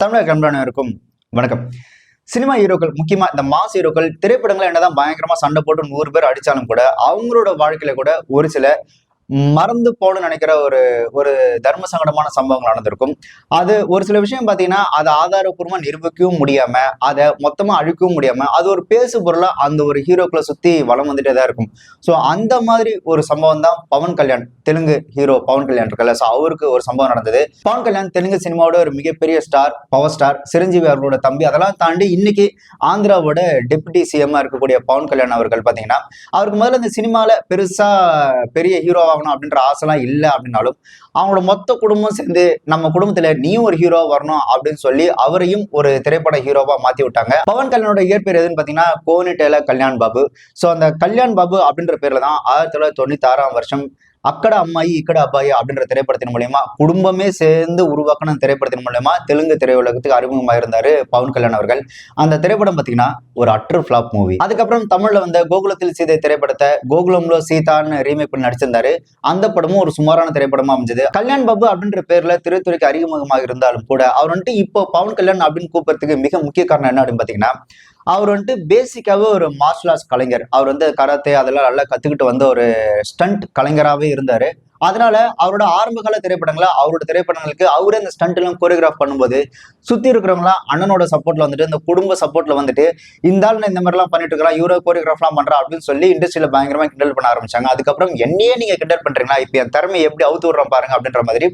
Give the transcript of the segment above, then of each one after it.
தமிழக கண்பானவருக்கும் வணக்கம். சினிமா ஹீரோக்கள், முக்கியமா இந்த மாஸ் ஹீரோக்கள் திரைப்படங்கள் என்னதான் பயங்கரமா சண்டை போட்டு 100 பேர் அடிச்சாலும் கூட அவங்களோட வாழ்க்கையில கூட ஒரு சில மறந்து போகணும்னு நினைக்கிற ஒரு ஒரு தர்ம சங்கடமான சம்பவங்கள் நடந்திருக்கும். அது ஒரு சில விஷயம் பாத்தீங்கன்னா அதை ஆதாரப்பூர்வமா நிரூபிக்கவும் முடியாம, அதை மொத்தமா அழிக்கவும் முடியாம, அது ஒரு பேசு பொருளா அந்த ஒரு ஹீரோக்களை சுத்தி வலம் வந்துட்டே தான் இருக்கும். ஸோ அந்த மாதிரி ஒரு சம்பவம் தான் பவன் கல்யாண், தெலுங்கு ஹீரோ பவன் கல்யாண் இருக்குல்ல. ஸோ அவருக்கு ஒரு சம்பவம் நடந்தது. பவன் கல்யாண் தெலுங்கு சினிமாவோட ஒரு மிகப்பெரிய ஸ்டார், பவர் ஸ்டார், சிரஞ்சீவி அவர்களோட தம்பி. அதெல்லாம் தாண்டி இன்னைக்கு ஆந்திராவோட டெப்யூட்டி சிஎம்மா இருக்கக்கூடிய பவன் கல்யாண் அவர்கள் பாத்தீங்கன்னா, அவருக்கு முதல்ல இந்த சினிமால பெருசா பெரிய ஹீரோவா அப்படின்ற ஆசைலாம் இல்லை அப்படின்னாலும் அவங்களோட மொத்த குடும்பம் சேர்ந்து நம்ம குடும்பத்துல நீயும் ஒரு ஹீரோவா வரணும் அப்படின்னு சொல்லி அவரையும் ஒரு திரைப்பட ஹீரோவா மாத்தி விட்டாங்க. பவன் கல்யாணோட இயற்பெயர் எதுன்னு பாத்தீங்கன்னா கோனிடேல கல்யாண் பாபு. சோ அந்த கல்யாண் பாபு அப்படின்ற பேர்ல தான் 1996 அக்கட அம்மாயி இக்கட அப்பாயி அப்படின்ற திரைப்படத்தின் மூலயமா குடும்பமே சேர்ந்து உருவாக்கின திரைப்படத்தின் மூலயமா தெலுங்கு திரையுலகத்துக்கு அறிமுகமாக இருந்தாரு பவன் கல்யாண் அவர்கள். அந்த திரைப்படம் பாத்தீங்கன்னா ஒரு அட்டர் ஃபிளாப் மூவி. அதுக்கப்புறம் தமிழ்ல வந்த கோகுலத்தில் சீதை திரைப்படத்தை கோகுலம்ல சீதான்னு ரீமேக் பண்ணி நடிச்சிருந்தாரு. அந்த படமும் ஒரு சுமாரான திரைப்படமா அமைஞ்சது. கல்யாண் பாபு அப்படின்ற பேர்ல திரைத்துறைக்கு அறிமுகமாக இருந்தாலும் கூட அவர் இப்போ பவன் கல்யாண் அப்படின்னு கூப்பிடுறதுக்கு மிக முக்கிய காரணம் என்ன அப்படின்னு பாத்தீங்கன்னா, அவர் பேசிக்காவே ஒரு மார்ஷல் ஆர்ட்ஸ் கலைஞர். அவர் கராத்தே அதெல்லாம் நல்லா கத்துக்கிட்டு வந்த ஒரு ஸ்டண்ட் கலைஞராகவே இருந்தாரு. அதனால அவரோட ஆரம்ப கால திரைப்படங்களை அவரோட திரைப்படங்களுக்கு அவரே இந்த ஸ்டண்ட் எல்லாம் கோரியோகிராஃப் பண்ணும்போது சுத்தி இருக்கிறவங்களாம் அண்ணனோட சப்போர்ட்ல இந்த குடும்ப சப்போர்ட்ல இந்த ஆள் இந்த மாதிரி எல்லாம் பண்ணிட்டு இருக்கலாம், இவரோ கோரியோகிராஃப் எல்லாம் பண்றா அப்படின்னு சொல்லி இண்டஸ்ட்ரியில பயங்கரமா கிண்டல் பண்ண ஆரம்பிச்சாங்க. அதுக்கப்புறம் என்னையே நீங்க கிண்டல் பண்றீங்களா, இப்ப என் திறமையை எப்படி அவுத்து விடுறோம் பாருங்க அப்படின்ற மாதிரி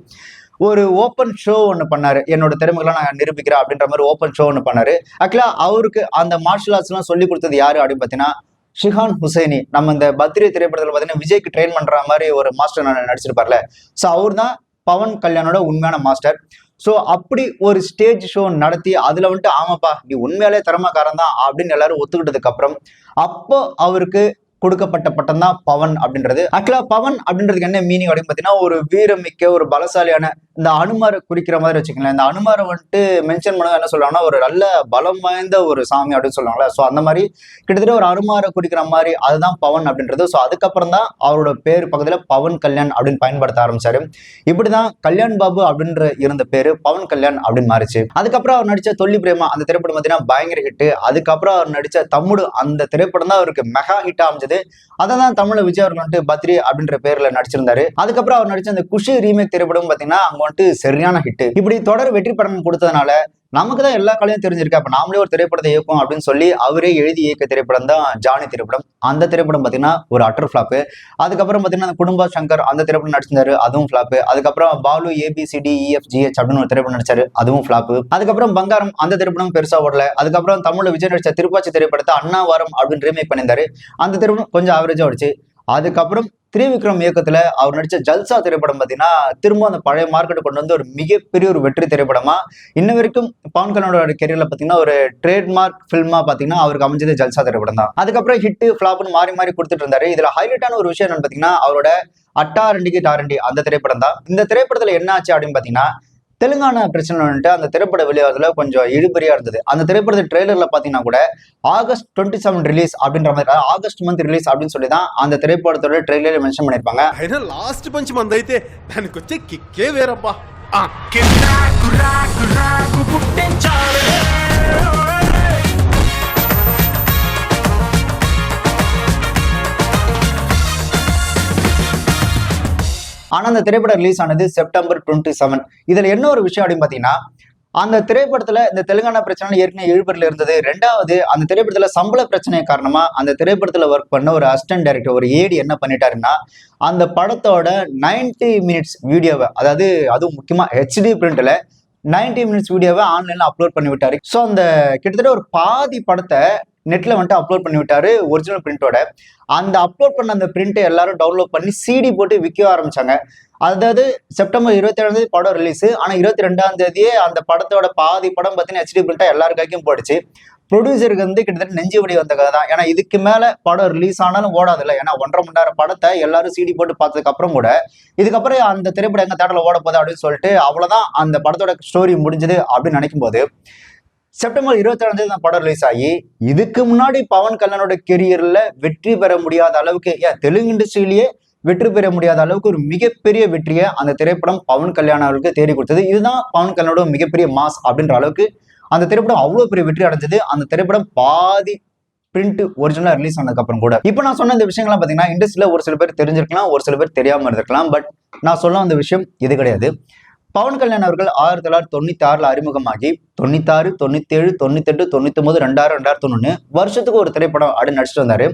ஒரு ஓப்பன் ஷோ ஒன்று பண்ணாரு. என்னோட திறமைகளை நான் நிரூபிக்கிறேன் அப்படின்ற மாதிரி ஓப்பன் ஷோ ஒன்று பண்ணாரு. ஆக்சுவலா அவருக்கு அந்த மார்ஷல் ஆர்ட்ஸ் எல்லாம் சொல்லி கொடுத்தது யாரு அப்படின்னு பாத்தீங்கன்னா ஷிஹான் ஹுசைனி. நம்ம இந்த பத்ரி திரைப்படத்துல பாத்தீங்கன்னா விஜய்க்கு ட்ரெயின் பண்ற மாதிரி ஒரு மாஸ்டர் நடிச்சிருப்பார்ல. ஸோ அவர் தான் பவன் கல்யாணோட உண்மையான மாஸ்டர். ஸோ அப்படி ஒரு ஸ்டேஜ் ஷோ நடத்தி அதுல ஆமாப்பா நீ உண்மையாலே திறமைக்காரன் தான் அப்படின்னு எல்லாரும் ஒத்துக்கிட்டதுக்கு அப்புறம் அப்போ அவருக்கு கொடுக்கப்பட்ட பட்டம் தான் பவன் அப்படின்றது. ஆக்சுவலா பவன் அப்படின்றதுக்கு என்ன மீனிங் அப்படின்னு பாத்தீங்கன்னா ஒரு வீரமிக்க ஒரு பலசாலியான, இந்த அனுமாரை குறிக்கிற மாதிரி வச்சுக்கலாம். இந்த அனுமாரை மென்ஷன் பண்ண என்ன சொல்லுவாங்கன்னா ஒரு நல்ல பலம் வாய்ந்த ஒரு சாமி அப்படின்னு சொல்லுவாங்களா. ஸோ அந்த மாதிரி கிட்டத்தட்ட ஒரு அனுமாரை குறிக்கிற மாதிரி அதுதான் பவன் அப்படின்றது. ஸோ அதுக்கப்புறம் தான் அவரோட பேர் பக்கத்துல பவன் கல்யாண் அப்படின்னு பயன்படுத்த ஆரம்பிச்சாரு. இப்படிதான் கல்யாண் பாபு அப்படின்ற இருந்த பேரு பவன் கல்யாண் அப்படின்னு மாறிச்சு. அதுக்கப்புறம் அவர் நடிச்ச தொல்லி பிரேமா அந்த திரைப்படம் பாத்தீங்கன்னா பயங்கர ஹிட். அதுக்கப்புறம் அவர் நடிச்ச தம்முடு அந்த திரைப்படம் தான் அவருக்கு மெகா ஹிட் அமைஞ்சது. அததான் தமிழ்ல விஜய் அவர்கள் பத்ரி அப்படின்ற பேர்ல நடிச்சிருந்தாரு. அதுக்கப்புறம் அவர் நடிச்ச அந்த குஷி ரீமேக் திரைப்படம் பாத்தீங்கன்னா அங்க சரியான ஹிட். இப்படி தொடர் வெற்றி படம் கொடுத்ததுனால நமக்கு தான் எல்லா கலையும் தெரிஞ்சிருக்கு, அப்ப நாமளே ஒரு திரைப்படத்தை இயக்கும் அப்படின்னு சொல்லி அவரே எழுதி இயக்க திரைப்படம் தான் ஜானி திரைப்படம். அந்த திரைப்படம் பாத்தீங்கன்னா ஒரு அட்டர் ஃபிளாப். அதுக்கப்புறம் பாத்தீங்கன்னா குடும்ப சங்கர் அந்த திரைப்படம் நடிச்சிருந்தாரு, அதுவும் ஃபிளாப். அதுக்கப்புறம் பாலு ABCDEFGH அப்படின்னு ஒரு திரைப்படம் நடிச்சாரு, அதுவும் ஃபிளாப். அதுக்கப்புறம் பங்காரம் அந்த திரைப்படம் பெருசா ஓடல. அதுக்கப்புறம் தமிழ்ல விஜய் நடிச்ச திருப்பாச்சி திரைப்படத்தை அண்ணாவாரம் அப்படின்னு ரீமேக் பண்ணியிருந்தாரு. அந்த திரைப்படம் கொஞ்சம் ஆவரேஜா ஓடிச்சு. அதுக்கப்புறம் திரிவிக்ரம் இயக்கத்துல அவர் நடிச்ச ஜல்சா திரைப்படம் பாத்தீங்கன்னா திரும்ப அந்த பழைய மார்க்கெட் கொண்டு ஒரு மிகப்பெரிய ஒரு வெற்றி திரைப்படமா இன்ன வரைக்கும் பவன் கல்யாணோட கெரியர்ல பாத்தீங்கன்னா ஒரு ட்ரேட்மார்க் பிலிமா பாத்தீங்கன்னா அவருக்கு அமைஞ்சது ஜல்சா திரைப்படம் தான். அதுக்கப்புறம் ஹிட் ஃபிளாப்னு மாறி மாறி கொடுத்துட்டு இருந்தாரு. இதுல ஹைலைட்டான ஒரு விஷயம் என்னன்னு பாத்தீங்கன்னா அவரோட அட்டாரண்டிக்கு டாரண்டி அந்த திரைப்படம் தான். இந்த திரைப்படத்துல என்ன ஆச்சு அப்படின்னு பாத்தீங்கன்னா தெலுங்கானா பிரச்சனை அந்த திரைப்பட வெளியாவதுல கொஞ்சம் இழுபறியா இருந்தது. அந்த திரைப்படத்து ட்ரெய்லர்ல பாத்தீங்கன்னா கூட August 27 ரிலீஸ் அப்படின்ற மாதிரி, ஆகஸ்ட் மந்த் ரிலீஸ் அப்படின்னு சொல்லி தான் அந்த திரைப்படத்தோட ட்ரெய்லர் மென்ஷன் பண்ணிருப்பாங்க. లాస్ట్ పంచ్ మంది అయితే దానికి వచ్చే కిక్కే వేరబ్బా. ஆனா அந்த திரைப்படம் ரிலீஸ் ஆனது September 27. இதுல என்ன ஒரு விஷயம் அப்படின்னு பாத்தீங்கன்னா அந்த திரைப்படத்துல இந்த தெலுங்கானா பிரச்சனை ஏற்கனவே இழுபறில இருந்தது. ரெண்டாவது அந்த திரைப்படத்துல சம்பள பிரச்சனை காரணமா அந்த திரைப்படத்துல ஒர்க் பண்ண ஒரு அசிஸ்டன்ட் டைரக்டர் ஒரு ஏடி என்ன பண்ணிட்டாருன்னா அந்த படத்தோட 90 மினிட்ஸ் வீடியோவை, அதாவது அதுவும் முக்கியமா HD பிரிண்ட்ல 90 மினிட்ஸ் வீடியோவை ஆன்லைன்ல அப்லோட் பண்ணி விட்டாரு. ஸோ அந்த கிட்டத்தட்ட ஒரு பாதி படத்தை நெட்ல அப்லோட் பண்ணி விட்டாரு ஒரிஜினல் பிரிண்டோட. அந்த அப்லோட் பண்ண அந்த பிரிண்ட்டை எல்லாரும் டவுன்லோட் பண்ணி CD போட்டு விற்க ஆரம்பிச்சாங்க. அதாவது September 27 படம் ரிலீஸ். ஆனா 22 அந்த படத்தோட பாதி படம் பார்த்தீங்கன்னா HD பிரிண்டா எல்லாரு கைக்கும் போயிடுச்சு. ப்ரொடியூசருக்கு கிட்டத்தட்ட நெஞ்சு வலி வந்த கதை தான். ஏன்னா இதுக்கு மேல படம் ரிலீஸ் ஆனாலும் ஓடாது இல்லை. ஏன்னா 1.5 மணி நேரம் படத்தை எல்லாரும் CD போட்டு பார்த்ததுக்கு அப்புறம் கூட இதுக்கப்புறம் அந்த திரைப்படம் எங்க தேட்டர்ல ஓட போகுது அப்படின்னு சொல்லிட்டு அவ்வளவுதான் அந்த படத்தோட ஸ்டோரி முடிஞ்சது அப்படின்னு நினைக்கும் போது September 27 தான் படம் ரிலீஸ் ஆகி இதுக்கு முன்னாடி பவன் கல்யாணோட கெரியர்ல வெற்றி பெற முடியாத அளவுக்கு தெலுங்கு இண்டஸ்ட்ரியிலேயே வெற்றி பெற முடியாத அளவுக்கு ஒரு மிகப்பெரிய வெற்றியை அந்த திரைப்படம் பவன் கல்யாண் அவர்களுக்கு தேடி கொடுத்தது. இதுதான் பவன் கல்யாணோட மிகப்பெரிய மாஸ் அப்படின்ற அளவுக்கு அந்த திரைப்படம் அவ்வளவு பெரிய வெற்றி அடைஞ்சது. அந்த திரைப்படம் பாதி பிரிண்ட் ஒரிஜினலா ரிலீஸ் ஆனதுக்கு அப்புறம் கூட. இப்போ நான் சொன்ன இந்த விஷயங்கள்லாம் பாத்தீங்கன்னா இண்டஸ்ட்ரியில ஒரு சில பேர் தெரிஞ்சிருக்கலாம், ஒரு சில பேர் தெரியாம இருந்திருக்கலாம். பட் நான் சொல்ல வந்த விஷயம் இது கிடையாது. பவன் கல்யாண் அவர்கள் 1996 அறிமுகமாகி 96, 97, 98, 99, 2000, 2001 வருஷத்துக்கு ஒரு திரைப்படம் அப்படி நடிச்சிட்டு வந்தாரு.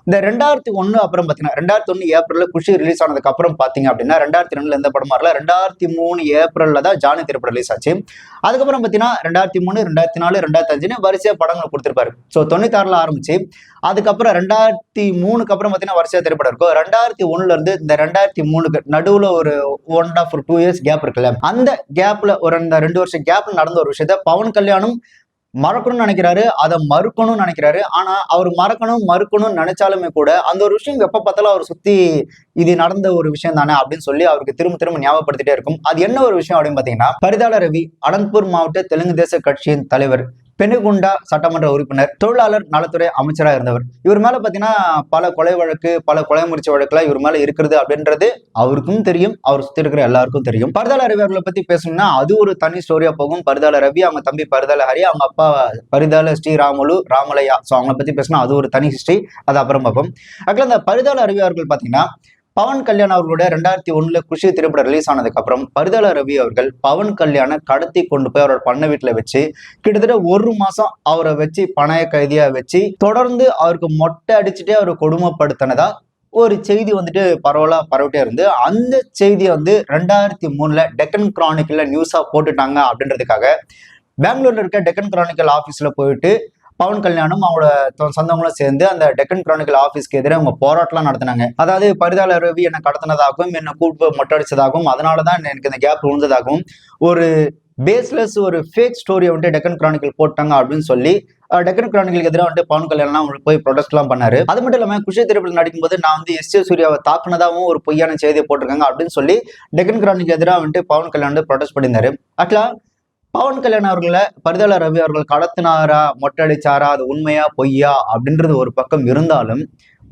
இந்த 2001 அப்புறம் பாத்தீங்கன்னா 2001 ஏப்ரல்ல குஷி ரிலீஸ் ஆனதுக்கு அப்புறம் பாத்தீங்க அப்படின்னா 2002 எந்த படமா வரல. 2003 ஏப்ரல்ல தான் ஜானி திரைப்படம் ரிலீஸ் ஆச்சு. அதுக்கப்புறம் பாத்தீங்கன்னா 2003, 2004, 2005 வரிசையா படங்கள் கொடுத்திருப்பாரு. ஸோ 96 ஆரம்பிச்சு அதுக்கப்புறம் 2003க்கு அப்புறம் பாத்தீங்கன்னா வரிசையா திரைப்படம் இருக்கும். 2001 இருந்து இந்த 2003க்கு நடுவுல ஒரு 1.5 or 2 years கேப் இருக்குல்ல, அந்த கேப்ல ஒரு 2 வருஷம் கேப்ல நடந்த ஒரு விஷயத்த பவன் கல்யாணும் மறக்கணும்னு நினைக்கிறாரு, அதை மறுக்கணும்னு நினைக்கிறாரு. ஆனா அவர் மறுக்கணும்னு நினைச்சாலுமே கூட அந்த ஒரு விஷயம் எப்ப பார்த்தாலும் அவர் சுத்தி இது நடந்த ஒரு விஷயம் தானே அப்படின்னு சொல்லி அவருக்கு திரும்ப ஞாபகப்படுத்திட்டே இருக்கும். அது என்ன ஒரு விஷயம் அப்படின்னு பாத்தீங்கன்னா, பரிதாள ரவி அனந்த்பூர் மாவட்ட தெலுங்கு தேச கட்சியின் தலைவர், பெனுகுண்டா சட்டமன்ற உறுப்பினர், தொழிலாளர் நலத்துறை அமைச்சராக இருந்தவர். இவர் மேல பாத்தீங்கன்னா பல கொலை வழக்கு, பல கொலை முயற்சி வழக்குலாம் இவர் மேல இருக்கிறது அப்படின்றது அவருக்கும் தெரியும், அவர் சுத்தி இருக்கிற எல்லாருக்கும் தெரியும். பரிதாள ரவி அவர்களை பத்தி பேசணும்னா அது ஒரு தனி ஸ்டோரியா போகும். பரிதாள ரவி, அவங்க தம்பி பரிதாள ஹரி, அவங்க அப்பா பரிதாள ஸ்ரீராமுலு ராமலையா, ஸோ அவங்களை பத்தி பேசினா அது ஒரு தனி ஹிஸ்டரி, அது அப்புறம் பார்ப்போம். அதுல அந்த பரிதாள ரவி அவர்கள் பாத்தீங்கன்னா பவன் கல்யாண் அவர்களோட 2001 குஷி திரைப்படம் ரிலீஸ் ஆனதுக்கு அப்புறம் பரிதாள ரவி அவர்கள் பவன் கல்யாணை கடத்தி கொண்டு போய் அவரோட பண்ணை வீட்டுல வச்சு கிட்டத்தட்ட 1 மாசம் அவரை வச்சு பணைய கைதியா வச்சு தொடர்ந்து அவருக்கு மொட்டை அடிச்சுட்டே அவரை கொடுமைப்படுத்தினதா ஒரு செய்தி வந்துட்டு பரவலா பரவிட்டே இருந்து, அந்த செய்தியை வந்து 2003 டெக்கன் கிரானிக்கல்ல நியூஸா போட்டுட்டாங்க அப்படின்றதுக்காக பெங்களூர்ல இருக்க டெக்கன் கிரானிக்கல் ஆபீஸ்ல போயிட்டு பவன் கல்யாணும் அவங்களோட சொந்தங்களும் சேர்ந்து அந்த டெக்கன் கிரானிக்கல் ஆபீஸ்க்கு எதிராக அவங்க போராட்டம் நடத்தினாங்க. அதாவது பரிதாள ரவி என்னை கடத்தினதாகவும் என்னை கூட்டு மொட்டடிச்சதாகவும் அதனாலதான் எனக்கு இந்த கேப் விழுந்ததாகவும் ஒரு பேஸ்லெஸ் ஒரு ஃபேக் ஸ்டோரியை வந்துட்டு டெக்கன் கிரானிக்கல் போட்டாங்க அப்படின்னு சொல்லி டெக்கன் கிரானிக்கலுக்கு எதிராக வந்துட்டு பவன் கல்யாணம் போய் ப்ரொடெஸ்ட் எல்லாம் பண்ணாரு. அது மட்டும் இல்லாம குஷி திரைப்படம் நடிக்கும்போது நான் வந்து எஸ்.ஜே. சூர்யாவை தாக்குனதாகவும் ஒரு பொய்யான செய்தியை போட்டிருக்காங்க அப்படின்னு சொல்லி டெக்கன் கிரானிக்கு எதிராக வந்துட்டு பவன் கல்யாணம் ப்ரொடெஸ்ட் பண்ணியிருந்தாரு. ஆக்சுவலா பவன் கல்யாண் அவர்களை பரிதாள ரவி அவர்கள் கடத்தினாரா, மொட்டடிச்சாரா, அது உண்மையா பொய்யா அப்படின்றது ஒரு பக்கம் இருந்தாலும்,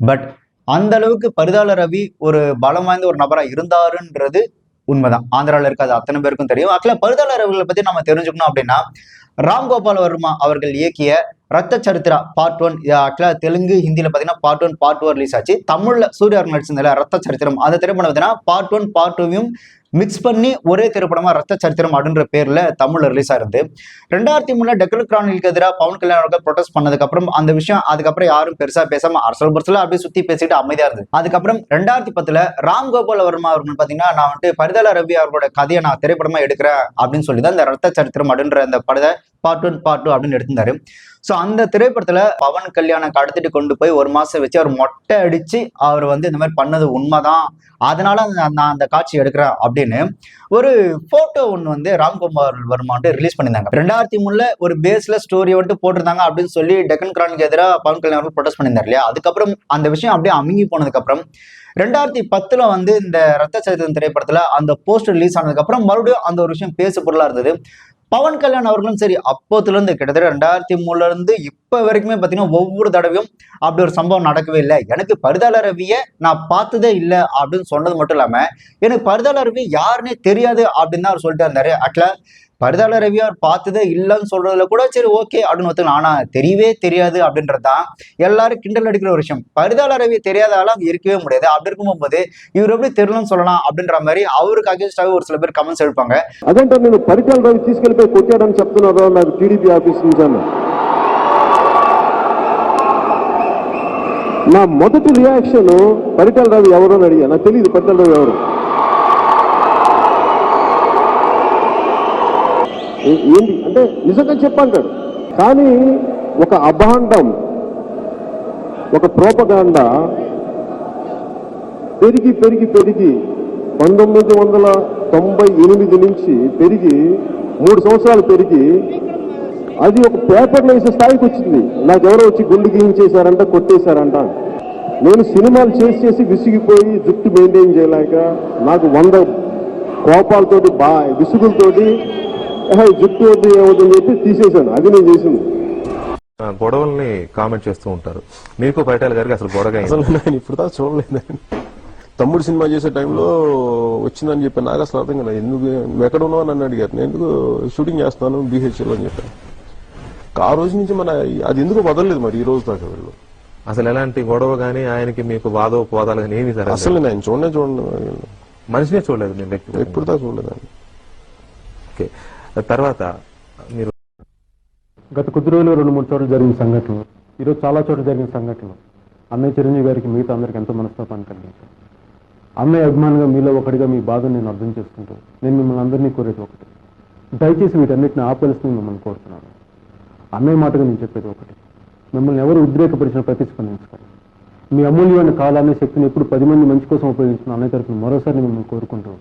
பட் அந்த அளவுக்கு பரிதாள ரவி ஒரு பலம் வாய்ந்த ஒரு நபரா இருந்தாருன்றது உண்மைதான். ஆந்திரால இருக்காது அத்தனை பேருக்கும் தெரியும். ஆக்சுவலா பரிதாள ரவிகளை பத்தி நம்ம தெரிஞ்சுக்கணும் அப்படின்னா, ராம்கோபால் வர்மா அவர்கள் இயக்கிய ரத்த சரித்திரா பார்ட் 1, ஆக்சுவலா தெலுங்கு ஹிந்தியில பாத்தீங்கன்னா பார்ட் 1 பார்ட் 2 ரிலீஸ் ஆச்சு. தமிழ்ல சூர்யா நடிச்சிருந்தால ரத்த சரித்திரம், அந்த திரைப்படம் பார்த்தீங்கன்னா பார்ட் 1 பார்ட் 2வையும் மிக்ஸ் பண்ணி ஒரே திரைப்படமா ரத்த சரித்திரம் அப்படின்ற பேர்ல தமிழ்ல ரிலீஸ் ஆயிருந்து. 2003 டெக்கன் கிரானிக்கலுக்கு எதிராக பவன் கல்யாணம் ப்ரொடெஸ்ட் பண்ணதுக்கு அப்புறம் அந்த விஷயம் அதுக்கப்புறம் யாரும் பெருசா பேசாம அரசல் பரசலா அப்படியே சுத்தி பேசிட்டு அமைதியா இருந்தது. அதுக்கப்புறம் 2010 ராம்கோபால் வர்மா அவர்கள் பாத்தீங்கன்னா நான் வந்துட்டு பரிதாள ரவி அவர்களோட கதையை நான் திரைப்படமா எடுக்கிறேன் அப்படின்னு சொல்லிதான் இந்த ரத்த சரித்திரம் அப்படின்ற அந்த படத்தை பார்ட் 1 பார்ட் 2 அப்படின்னு எடுத்திருந்தாரு. சோ அந்த திரைப்படத்துல பவன் கல்யாணம் கடத்திட்டு கொண்டு போய் 1 மாசம் வச்சு அவர் மொட்டை அடிச்சு அவர் வந்து இந்த மாதிரி பண்ணது உண்மைதான், அதனால நான் அந்த காட்சி எடுக்கிறேன் அப்படின்னு ஒரு போட்டோ ஒண்ணு வந்து ராம்குமார் வர்மா ரிலீஸ் பண்ணியிருந்தாங்க. 2003 ஒரு பேஸ்ல ஸ்டோரி வந்துட்டு போட்டிருந்தாங்க அப்படின்னு சொல்லி டெக்கன் கிரானிக்கு எதிராக பவன் கல்யாண் அவர்கள் ப்ரொடெஸ்ட் பண்ணியிருந்தார் இல்லையா. அதுக்கப்புறம் அந்த விஷயம் அப்படியே அமுங்கி போனதுக்கு அப்புறம் 2010 வந்து இந்த ரத்த சரித்திரம் திரைப்படத்துல அந்த போஸ்டர் ரிலீஸ் ஆனதுக்கு அப்புறம் மறுபடியும் அந்த ஒரு விஷயம் பேசு பொருளா இருந்தது. பவன் கல்யாண் அவர்களும் சரி, அப்போத்துல இருந்து கிட்டத்தட்ட 2003 இருந்து இப்ப வரைக்குமே பாத்தீங்கன்னா ஒவ்வொரு தடவையும் அப்படி ஒரு சம்பவம் நடக்கவே இல்லை, எனக்கு பரிதாள ரவியை நான் பார்த்ததே இல்லை அப்படின்னு சொன்னது மட்டும் இல்லாம எனக்கு பரிதாள ரவி யாருன்னே தெரியாது அப்படின்னு தான் அவர் சொல்லிட்டு இருந்தாரு. ஆக்சுவலா பரிதாள ரவி அவர் பார்த்ததே இல்லைன்னு சொல்றதுல கூட சரி ஓகே அப்படின்னு ஒத்துக்கலாம். ஆனா தெரியவே தெரியாது அப்படின்றதுதான் எல்லாரும் கிண்டல் அடிக்கிற ஒரு விஷயம். பரிதாள ரவி தெரியாத ஆளா அங்க இருக்கவே முடியாது. அப்படி இருக்கும்போது இவர் எப்படி தெரியலன்னு சொல்லலாம் அப்படின்ற மாதிரி அவருக்கு அகேன்ஸ்டாவே ஒரு சில பேர் கமெண்ட்ஸ் எடுப்பாங்க. అదేంటే నేను పరిటాల రవి తీసుకెళ్లిపోయి కొట్టాడని చెప్తున్నారు నాకు టీడీపీ ఆఫీస్ నుంచి అన్న. నా మొదటి రియాక్షన్ పరిటాల రవి ఎవరు అని అడిగా, నాకు తెలియదు పరిటాల రవి ఎవరు. ఏంటి అంటే నిజంగా చెప్పంటాడు, కానీ ఒక అభాండం ఒక ప్రోపగాండా పెరిగి 1998 నుంచి పెరిగి 3 సంవత్సరాలు పెరిగి అది ఒక పేపర్లో వేసే స్థాయికి వచ్చింది. నాకెవరో వచ్చి గుండు గీయించేశారంట, కొట్టేశారంట. నేను సినిమాలు చేసి విసిగిపోయి జుట్టు మెయింటైన్ చేయలేక నాకు 100 కోపాలతోటి విసుగులతోటి జుట్టు వద్దు ఏమవుతుందని చెప్పి తీసేశాను. అది నేను చేసింది. గొడవల్ని కామెంట్ చేస్తూ ఉంటారు. మీకు పరిటాల గారికి అసలు గొడవ అసలు నేను ఇప్పుడు దాకా చూడలేదు. తమ్ముడు సినిమా చేసే టైంలో వచ్చిందని చెప్పి నాకు అసలు అర్థం కదా, ఎందుకు నువ్వు ఎక్కడ ఉన్నావు అని నన్ను అడిగారు. నేను ఎందుకు షూటింగ్ చేస్తాను BHL అని చెప్పాను. ఆ రోజు నుంచి మన అది ఎందుకు వదలలేదు మరి ఈ రోజు దాకా వీళ్ళు. అసలు ఎలాంటి గొడవ గానీ ఆయనకి మీకు వాదో పోదాలు కానీ ఏమి సార్? అసలు నేను చూడండి మనిషినే చూడలేదు నేను వ్యక్తి ఎప్పుడు దాకా చూడలేదండి. ఓకే, తర్వాత మీరు గత కొద్ది రోజులు 2-3 చోట్ల జరిగిన సంఘటనలు, ఈరోజు చాలా చోట్ల జరిగిన సంఘటనలు అన్నయ్య చిరంజీవి గారికి మిగతా అందరికి ఎంతో మనస్తాపాన్ని కలిగించారు. అన్నయ్య అభిమానిగా మీలో ఒకటిగా మీ బాధను నేను అర్థం చేసుకుంటూ నేను మిమ్మల్ని అందరినీ కోరేది ఒకటి, దయచేసి వీటన్నిటిని ఆపేల్సింది మిమ్మల్ని కోరుతున్నాను. అన్నయ్య మాటగా నేను చెప్పేది ఒకటి, మిమ్మల్ని ఎవరు ఉద్రేకపరిచిన ప్రతిస్పందించకండి. మీ అమూల్యమైన కాలాన్ని శక్తిని ఎప్పుడు 10 మంది మంచి కోసం ఉపయోగించిన అన్నయ్య తరపున மறுபடியும் మిమ్మల్ని కోరుకుంటూ.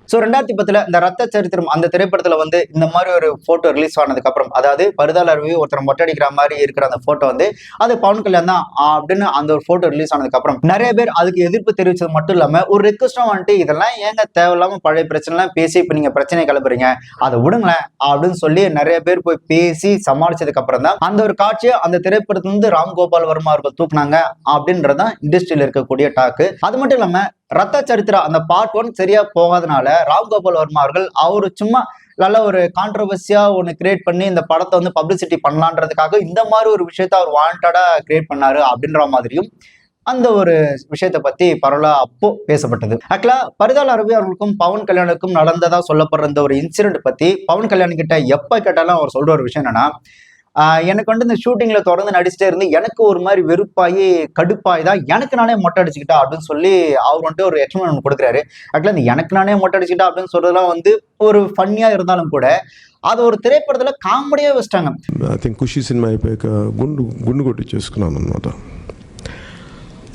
ஸோ 2010 இந்த ரத்த சரித்திரம் அந்த திரைப்படத்துல வந்து இந்த மாதிரி ஒரு போட்டோ ரிலீஸ் ஆனதுக்கு அப்புறம், அதாவது பரிதாள் அருவி ஒருத்தர் மொட்டை அடிக்கிற மாதிரி இருக்கிற அந்த போட்டோ வந்து அது பவன் கல்யாண் தான் அப்படின்னு அந்த ஒரு போட்டோ ரிலீஸ் ஆனதுக்கு அப்புறம் நிறைய பேர் அதுக்கு எதிர்ப்பு தெரிவிச்சது மட்டும் இல்லாம ஒரு ரெக்வஸ்டும் வந்துட்டு இதெல்லாம் ஏங்க தேவையில்லாம பழைய பிரச்சனை எல்லாம் பேசி இப்ப நீங்க பிரச்சனையை கிளப்புறீங்க, அதை விடுங்களேன் அப்படின்னு சொல்லி நிறைய பேர் போய் பேசி சமாளிச்சதுக்கு அப்புறம் தான் அந்த ஒரு காட்சியை அந்த திரைப்படத்துல இருந்து ராம்கோபால் வர்மா அவர்கள் தூக்குனாங்க அப்படின்றதான் இண்டஸ்ட்ரியில இருக்கக்கூடிய டாக்கு. அது மட்டும் இல்லாம ரத்த சரித்திரம் அந்த பார்ட் 1 சரியா போகாதனால ராம்கோபால் வர்மா அவர்கள் அவரு சும்மா நல்ல ஒரு கான்ட்ரவர்சியா ஒன்னு கிரியேட் பண்ணி இந்த படத்தை வந்து பப்ளிசிட்டி பண்ணலான்றதுக்காக இந்த மாதிரி ஒரு விஷயத்த அவர் வாண்டடா கிரியேட் பண்ணாரு அப்படின்ற மாதிரியும் அந்த ஒரு விஷயத்தை பத்தி பரவலா அப்போ பேசப்பட்டது. ஆக்சுவலா பரிதாள் அருவி அவர்களுக்கும் பவன் கல்யாணுக்கும் நடந்ததா சொல்லப்படுற இந்த ஒரு இன்சிடென்ட் பத்தி பவன் கல்யாண் கிட்ட எப்ப கேட்டாலும் அவர் சொல்ற ஒரு விஷயம் என்னன்னா, எனக்கு வந்து இந்த ஷூட்டிங்ல தொடர்ந்து நடிச்சுட்டே இருந்து எனக்கு ஒரு மாதிரி வெறுப்பாயி கடுப்பாய் தான் எனக்கு நானே மொட்டை அடிச்சுக்கிட்டா அப்படின்னு சொல்லி அவர் வந்துட்டு ஒரு எக்ஸ்பிளேஷன் கொடுக்குறாரு. ஆக்சுவலா இந்த எனக்கு நானே மொட்டை அடிச்சுக்கிட்டா அப்படின்னு சொல்றதுலாம் வந்து ஒரு ஃபன்னியா இருந்தாலும் கூட அது ஒரு திரைப்படத்துல కామెడీగా వస్తాங்க. ఐ థింక్ ఖుషి సినిమా అయిపోయాక గుండు కొట్టి చేసుకున్నాను అనమాట.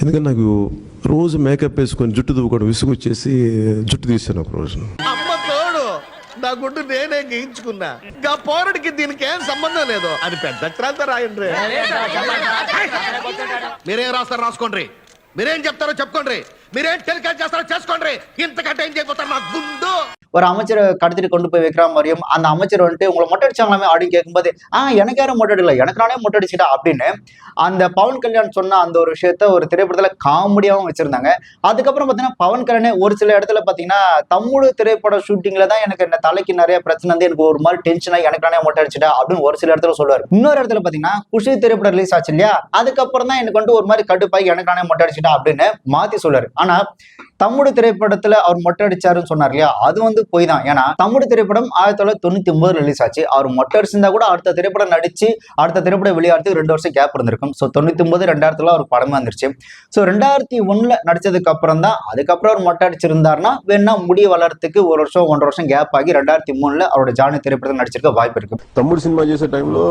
ఎందుకంటే నాకు రోజు మేకప్ వేసుకొని జుట్టు దువ్వుకోవడం విసుగు వచ్చేసి జుట్టు తీసాను ఒక రోజు. నా గుడ్డు నేనే గీయించుకున్నా, గా పోరడికి దీనికి ఏం సంబంధం లేదు, అది పెద్ద అక్షరాలతో రాయండి. మీరేం రాస్తారో రాసుకోండి, మీరేం చెప్తారో చెప్పుకోండి, మీరేం టెలికాస్ట్ చేస్తారో చేసుకోండి, ఇంతకంటే ఏం చేయబోతారు నా గుండు. ஒரு அமைச்சரை கடத்திட்டு கொண்டு போய் வைக்கிற மாதிரியும் அந்த அமைச்சர் வந்துட்டு உங்களை மொட்டை அடிச்சாங்களாமே அப்படின்னு கேட்கும்போது எனக்கு யாரும் மொட்டை அடிக்கல, எனக்கு நானே மொட்டை அடிச்சுட்டா அப்படின்னு அந்த பவன் கல்யாண் சொன்ன அந்த ஒரு விஷயத்த ஒரு திரைப்படத்துல காமெடியாவும் வச்சிருந்தாங்க. அதுக்கப்புறம் பாத்தீங்கன்னா பவன் கல்யாணே ஒரு சில இடத்துல பாத்தீங்கன்னா தமிழ் திரைப்பட ஷூட்டிங்ல தான் எனக்கு என்ன தலைக்கு நிறைய பிரச்சனை வந்து எனக்கு ஒரு மாதிரி டென்ஷனா எனக்கு நானே மொட்டை அடிச்சுட்டா அப்படின்னு ஒரு சில இடத்துல சொல்லுவாரு. இன்னொரு இடத்துல பாத்தீங்கன்னா குஷி திரைப்படம் ரிலீஸ் ஆச்சு இல்லையா, அதுக்கப்புறம் தான் எனக்கு வந்து ஒரு மாதிரி கடுப்பாய் எனக்கு நானே மொட்டை அடிச்சுட்டா அப்படின்னு மாத்தி சொல்லுவாரு. ஆனா தமிழ் திரைப்படத்துல அவர் மொட்டை அடிச்சாருன்னு சொன்னார் இல்லையா, அது வந்து போய் தான். ஏன்னா தமிழ் திரைப்படம் 1999 ரிலீஸ் ஆச்சு. அவர் மொட்டை அடிச்சிருந்தா கூட அடுத்த திரைப்படம் நடிச்சு அடுத்த திரைப்படம் வெளியாகிறதுக்கு 2 வருஷம் கேப் இருந்திருக்கும். ஸோ 99 2000 ஒரு படமா வந்துருச்சு. ஸோ 2001 நடிச்சதுக்கு அப்புறம் தான் அதுக்கப்புறம் அவர் மொட்டை அடிச்சிருந்தாருன்னா வேணா முடி வளர்றதுக்கு 1 வருஷம் 1.5 வருஷம் கேப் ஆகி 2003 அவரோட ஜானி திரைப்படத்தில் நடிச்சிருக்க வாய்ப்பு இருக்கு. తమ్ముడు సినిమా చేసే టైంలో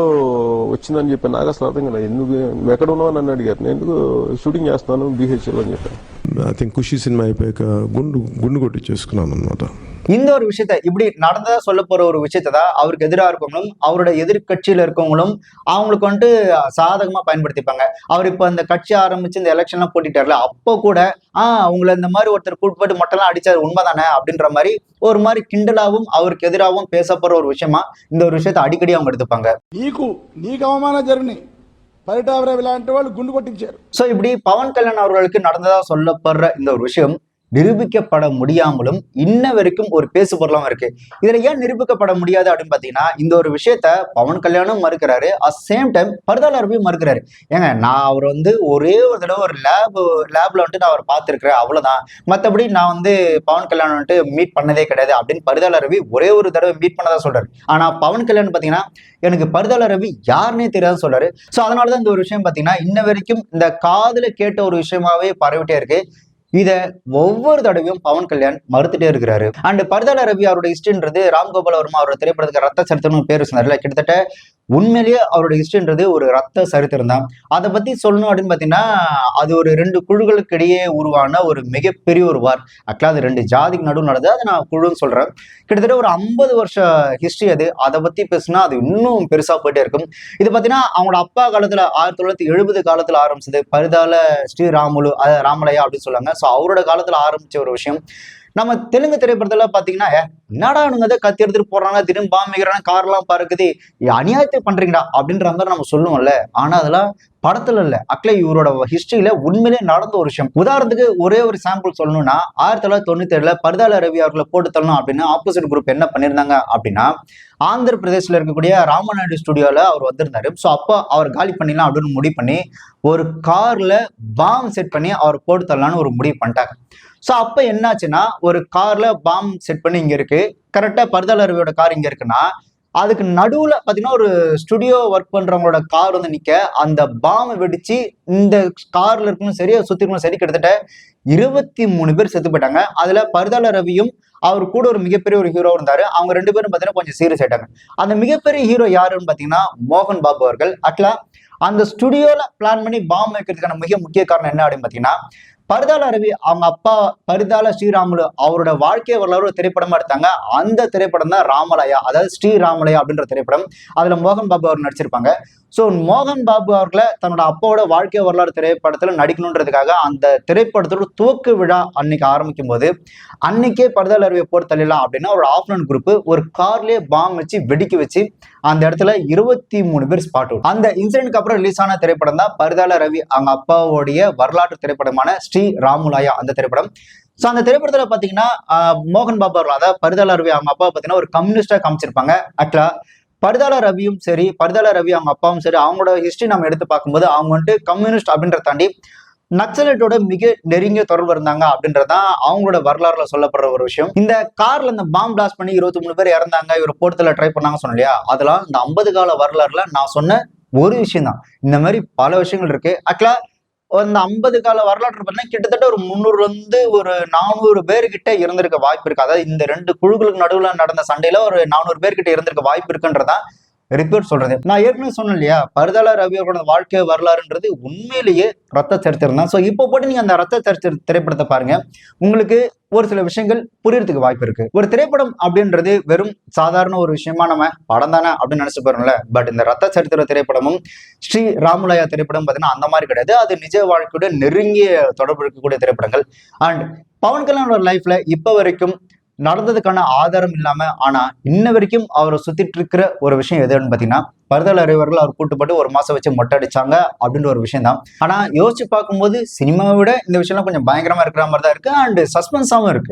వచ్చిందని చెప్పి నాకు అసలు అర్థం కదా, ఎందుకు నువ్వు ఎక్కడ ఉన్నావు అని నన్ను అడిగారు. నేను ఎందుకు షూటింగ్ చేస్తాను BHL అని చెప్పాను. ఐ థింక్ ఖుషి సినిమా అయిపోయాక గుండు కొట్టి చేసుకున్నాను అనమాట. இந்த ஒரு விஷயத்த இப்படி நடந்ததா சொல்ல போற ஒரு விஷயத்தான் அவருக்கு எதிராக இருக்கவங்களும் அவரோட எதிர்கட்சியில இருக்கவங்களும் அவங்களுக்கு வந்துட்டு சாதகமா பயன்படுத்திப்பாங்க. அவர் இப்ப இந்த கட்சி ஆரம்பிச்சு இந்த எலெக்ஷன் எல்லாம் போட்டிட்டார்ல, அப்போ கூட அவங்களை இந்த மாதிரி ஒருத்தர் கூட்டு போட்டு மொட்டெல்லாம் அடிச்சாரு உண்மைதானே அப்படின்ற மாதிரி ஒரு மாதிரி கிண்டலாவும் அவருக்கு எதிராகவும் பேசப்படுற ஒரு விஷயமா இந்த ஒரு விஷயத்த அடிக்கடி அவங்க எடுத்துப்பாங்க. నీకు అవమానం జరిగినాయి, పరిటావరవి లాంటి వాళ్ళు గుండు కొట్టించారు. சோ இப்படி பவன் கல்யாண் அவர்களுக்கு நடந்ததா சொல்லப்படுற இந்த ஒரு விஷயம் நிரூபிக்கப்பட முடியாமலும் இன்ன வரைக்கும் ஒரு பேசு பொருளாம இருக்கு. இதுல ஏன் நிரூபிக்கப்பட முடியாது அப்படின்னு பாத்தீங்கன்னா இந்த ஒரு விஷயத்த பவன் கல்யாணும் மறுக்கிறாரு, அட் சேம் டைம் பரிதாள் அருவியும் மறுக்கிறாரு. ஏங்க நான் அவர் வந்து ஒரே ஒரு தடவை ஒரு லேப்ல வந்துட்டு நான் அவர் பார்த்திருக்கிறேன் அவ்வளவுதான், மத்தபடி நான் வந்து பவன் கல்யாணம் வந்துட்டு மீட் பண்ணதே கிடையாது அப்படின்னு பரிதாள் அருவி ஒரே ஒரு தடவை மீட் பண்ணதா சொல்றாரு. ஆனா பவன் கல்யாண் பாத்தீங்கன்னா எனக்கு பரிதாள் அருவி யாருன்னே தெரியாது சொல்றாரு. சோ அதனாலதான் இந்த ஒரு விஷயம் பாத்தீங்கன்னா இன்ன வரைக்கும் இந்த காதுல கேட்ட ஒரு விஷயமாவே பரவிட்டே இருக்கு. இத ஒவ்வொரு தடவையும் பவன் கல்யாண் மறுத்துட்டே இருக்கிறாரு. அண்ட் பரிதாள் அருவி அவரோட ஹிஸ்டரின்றது ராம்கோபால் வர்மா அவரோட திரைப்படத்துக்கு ரத்த சரித்திரம் பேர் சொன்னார்ல, கிட்டத்தட்ட உண்மையிலேயே அவரோட ஹிஸ்டரின்றது ஒரு ரத்த சரித்திரம் தான். அதை பத்தி சொல்லணும் அப்படின்னு பாத்தீங்கன்னா அது ஒரு 2 குழுக்களுக்கு இடையே உருவான ஒரு மிகப்பெரிய ஒரு வார். ஆக்சுவலா அது 2 ஜாதிக்கு நடுவு நடந்தது, அதை நான் குழுன்னு சொல்றேன். கிட்டத்தட்ட ஒரு 50 வருஷ ஹிஸ்டரி அது. அதை பத்தி பேசுனா அது இன்னும் பெருசா போயிட்டே இருக்கும். இது பாத்தீங்கன்னா அவங்களோட அப்பா காலத்துல 1970 காலத்துல ஆரம்பிச்சது. பரிதாள ஸ்ரீராமுலு ராமலையா அப்படின்னு சொல்லுவாங்க. ஸோ அவரோட காலத்துல ஆரம்பிச்ச ஒரு விஷயம். நம்ம தெலுங்கு திரைப்படத்துல பாத்தீங்கன்னா என்னடா அதை கத்தி எடுத்துட்டு போறாங்க, திடீர்னு பாம்பு வைக்கிறாங்க, கார்லாம் பறக்குது, அநியாயத்தை பண்றீங்கடா அப்படின்ற மாதிரி நம்ம சொல்லுவோம்ல. ஆனா அதெல்லாம் படத்துல இல்ல, ஆக்சுவலா இவரோட ஹிஸ்டரியில உண்மையிலே நடந்த ஒரு விஷயம். உதாரணத்துக்கு ஒரே ஒரு சாம்பிள் சொல்லணும்னா 1997 பர்தால ரவி அவர்களை போட்டு தள்ளணும் அப்படின்னு ஆப்போசிட் குரூப் என்ன பண்ணிருந்தாங்க அப்படின்னா, ஆந்திர பிரதேசல இருக்கக்கூடிய ராமநாயுடு ஸ்டுடியோல அவர் வந்திருந்தாரு. ஸோ அப்போ அவர் காலி பண்ணிடலாம் அப்படின்னு முடிவு பண்ணி ஒரு கார்ல பாம் செட் பண்ணி அவர் போட்டு தள்ளலான்னு ஒரு முடிவு பண்ணிட்டாங்க. ஸோ அப்ப என்னாச்சுன்னா, ஒரு கார்ல பாம் செட் பண்ணி இங்க இருக்கு, கரெக்டா பர்தால ரவியோட கார் இங்க இருக்குன்னா, அதுக்கு நடுவுல பாத்தீங்கன்னா ஒரு ஸ்டுடியோ ஒர்க் பண்றவங்களோட கார் வந்து நிக்க, அந்த பாம் வெடிச்சு இந்த கார்ல இருக்கணும் சரி, சுத்தி இருக்கணும் சரி, கிட்டத்தட்ட 23 பேர் செத்து போயிட்டாங்க. அதுல பர்தால ரவியும் அவர் கூட ஒரு மிகப்பெரிய ஒரு ஹீரோ இருந்தாரு. அவங்க 2 பேரும் பாத்தீங்கன்னா கொஞ்சம் சீரியஸ் ஆயிட்டாங்க. அந்த மிகப்பெரிய ஹீரோ யாருன்னு பாத்தீங்கன்னா மோகன் பாபு அவர்கள். ஆக்சுவலா அந்த ஸ்டுடியோல பிளான் பண்ணி பாம் வைக்கிறதுக்கான மிக முக்கிய காரணம் என்ன அப்படின்னு பாத்தீங்கன்னா, பர்தால ரவி அவங்க அப்பா பர்தால ஸ்ரீராமுலு அவரோட வாழ்க்கை வரலாறு ஒரு திரைப்படமா எடுத்தாங்க. அந்த திரைப்படம் தான் ராமலயா, அதாவது ஸ்ரீ ராமலயா அப்படின்ற திரைப்படம். அதுல மோகன் பாபு அவர் நடிச்சிருப்பாங்க. ஸோ மோகன் பாபு அவர்களை தன்னோட அப்பாவோட வாழ்க்கை வரலாறு திரைப்படத்துல நடிக்கணுன்றதுக்காக அந்த திரைப்படத்தோட துவக்க விழா அன்னைக்கு ஆரம்பிக்கும் போது அன்னைக்கே பர்தால ரவியை போட்டு தள்ளிடலாம் அப்படின்னு ஒரு ஆஃப்லைன் குரூப் ஒரு கார்லயே பாம் வச்சு வெடிக்க வச்சு அந்த இடத்துல 23 பேர் ஸ்பாட் அவுட். அந்த இன்சிடென்ட்க்கு அப்புறம் ரிலீஸ் ஆன திரைப்படம் தான் பர்தால ரவி அவங்க அப்பாவோடைய வரலாற்று திரைப்படமான ஸ்ரீ ராமுலாயா அந்த திரைப்படம். ஸோ அந்த திரைப்படத்துல பாத்தீங்கன்னா மோகன் பாபு அவர்கள், அதாவது பர்தால ரவி அவங்க அப்பா பாத்தீங்கன்னா ஒரு கம்யூனிஸ்டா காமிச்சிருப்பாங்க. ஆக்சுவலா பர்தால ரவியும் சரி, பர்தால ரவி அவங்க அப்பாவும் சரி, அவங்களோட ஹிஸ்டரி நம்ம எடுத்து பார்க்கும்போது அவங்க வந்துட்டு கம்யூனிஸ்ட் அப்படின்றத தாண்டி நக்சலைட்டோட மிக நெருங்கிய தொடர்பு இருந்தாங்க அப்படின்றதான் அவங்களோட வரலாறுல சொல்லப்படுற ஒரு விஷயம். இந்த கார்ல இந்த பாம் பிளாஸ்ட் பண்ணி 23 பேர் இறந்தாங்க, இவர் போட்டத்துல ட்ரை பண்ணாங்க சொன்னோம் இல்லையா, அதெல்லாம் இந்த 50 கால வரலாறுல நான் சொன்ன ஒரு விஷயம் தான். இந்த மாதிரி பல விஷயங்கள் இருக்கு. ஆக்சுவலா அந்த 50 கால வரலாற்று பார்த்தீங்கன்னா கிட்டத்தட்ட ஒரு 300 ஒரு 400 பேர்கிட்ட இருந்திருக்க வாய்ப்பு இருக்கு. அதாவது இந்த 2 குழுக்களுக்கு நடுவுல நடந்த சண்டையில ஒரு 400 பேர்கிட்ட இருந்திருக்க வாய்ப்பு இருக்குன்றதான் ரிப்போர்ட் சொல்றது. நான் ஏற்கனவே சொன்னேன் இல்லையா, பர்தால ரவி அவரோட வாழ்க்கை வரலாறுன்றது உண்மையிலேயே ரத்த சரித்திரம் தான். ஸோ இப்போ போட்டு நீங்க அந்த ரத்த சரித்திர திரைப்படத்தை பாருங்க, உங்களுக்கு ஒரு சில விஷயங்கள் புரியறதுக்கு வாய்ப்பு இருக்கு. ஒரு திரைப்படம் அப்படின்றது வெறும் சாதாரண ஒரு விஷயமா நம்ம படம் தானே அப்படின்னு நினைச்சு போறோம்ல. பட் இந்த ரத்த சரித்திர திரைப்படமும் ஸ்ரீ ராமுலயா திரைப்படம் பார்த்தீங்கன்னா அந்த மாதிரி கிடையாது. அது நிஜ வாழ்க்கையோட நெருங்கிய தொடர்பு இருக்கக்கூடிய திரைப்படங்கள். அண்ட் பவன் கல்யாணோட லைஃப்ல இப்ப வரைக்கும் நடந்ததுக்கான ஆதாரம் இல்லாம ஆனா இன்ன வரைக்கும் அவரை சுத்திட்டு இருக்கிற ஒரு விஷயம் எதுன்னு பாத்தீங்கன்னா, பர்தால ரவிவர்கள் அவர் கூட்டுப்பட்டு 1 மாசம் வச்சு மொட்டை அடிச்சாங்க அப்படின்ற ஒரு விஷயம் தான். ஆனா யோசிச்சு பார்க்கும்போது சினிமாவை விட இந்த விஷயம்லாம் கொஞ்சம் பயங்கரமா இருக்கிற மாதிரி தான் இருக்கு. அண்ட் சஸ்பென்ஸாவும் இருக்கு.